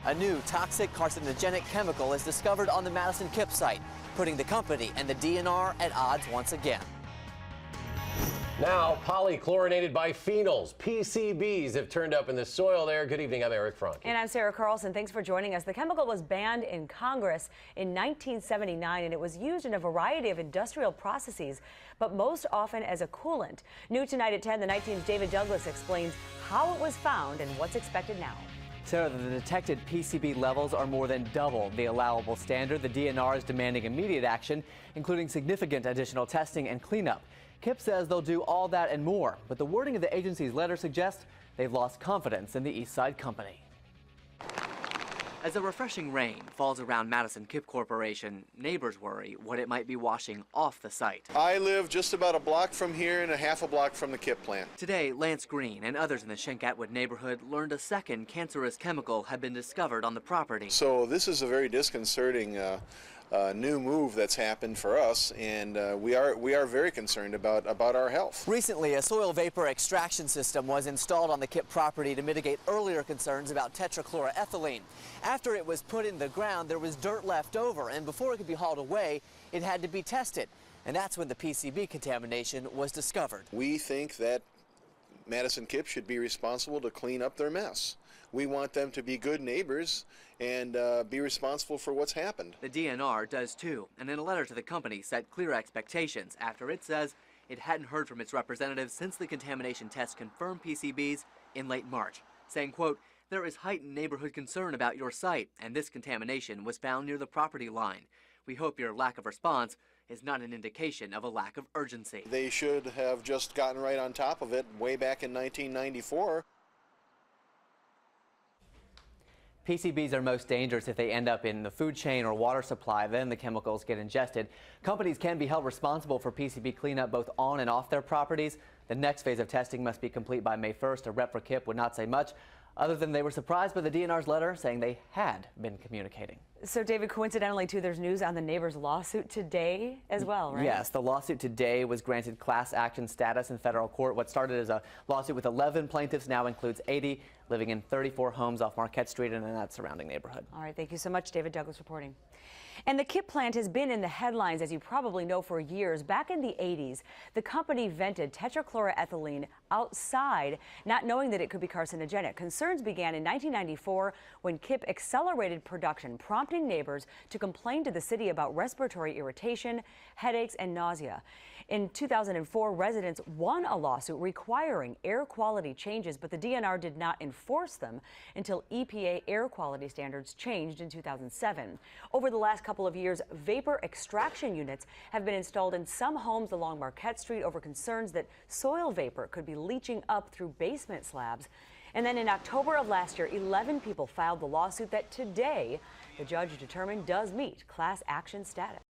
A new toxic carcinogenic chemical is discovered on the Madison-Kipp site, putting the company and the DNR at odds once again. Now, polychlorinated biphenyls, PCBs, have turned up in the soil there. Good evening, I'm Eric Franke. And I'm Sarah Carlson. Thanks for joining us. The chemical was banned in Congress in 1979, and it was used in a variety of industrial processes, but most often as a coolant. New tonight at 10, the Night Team's David Douglas explains how it was found and what's expected now. Sarah, the detected PCB levels are more than double the allowable standard. The DNR is demanding immediate action, including significant additional testing and cleanup. Kipp says they'll do all that and more, but the wording of the agency's letter suggests they've lost confidence in the East Side company. As a refreshing rain falls around Madison-Kipp Corporation, neighbors worry what it might be washing off the site. I live just about a block from here and a half a block from the Kipp plant. Today, Lance Green and others in the Schenck-Atwood neighborhood learned a second cancerous chemical had been discovered on the property. So this is a very disconcerting new move that's happened for us, and we are very concerned about our health. Recently, a soil vapor extraction system was installed on the Kipp property to mitigate earlier concerns about tetrachloroethylene. After it was put in the ground, there was dirt left over, and before it could be hauled away, it had to be tested. And that's when the PCB contamination was discovered. We think that Madison-Kipp should be responsible to clean up their mess. We want them to be good neighbors and be responsible for what's happened. The DNR does too, and in a letter to the company set clear expectations after it says it hadn't heard from its representatives since the contamination test confirmed PCBs in late March, saying, quote, "There is heightened neighborhood concern about your site, and this contamination was found near the property line. We hope your lack of response is not an indication of a lack of urgency." They should have just gotten right on top of it way back in 1994. PCBs are most dangerous if they end up in the food chain or water supply. Then the chemicals get ingested. Companies can be held responsible for PCB cleanup both on and off their properties. The next phase of testing must be complete by May 1st. A rep for Kipp would not say much, other than they were surprised by the DNR's letter saying they had been communicating. So, David, coincidentally, too, there's news on the neighbor's lawsuit today as well, right? Yes, the lawsuit today was granted class action status in federal court. What started as a lawsuit with 11 plaintiffs now includes 80 living in 34 homes off Marquette Street and in that surrounding neighborhood. All right, thank you so much, David Douglas reporting. And the Kipp plant has been in the headlines, as you probably know, for years. Back in the 80s, the company vented tetrachloroethylene outside, not knowing that it could be carcinogenic. Concerns began in 1994 when Kipp accelerated production, prompting neighbors to complain to the city about respiratory irritation, headaches, and nausea. In 2004, residents won a lawsuit requiring air quality changes, but the DNR did not enforce them until EPA air quality standards changed in 2007. Over the last couple of years, vapor extraction units have been installed in some homes along Marquette Street over concerns that soil vapor could be leaching up through basement slabs. And then in October of last year, 11 people filed the lawsuit that today the judge determined does meet class action status.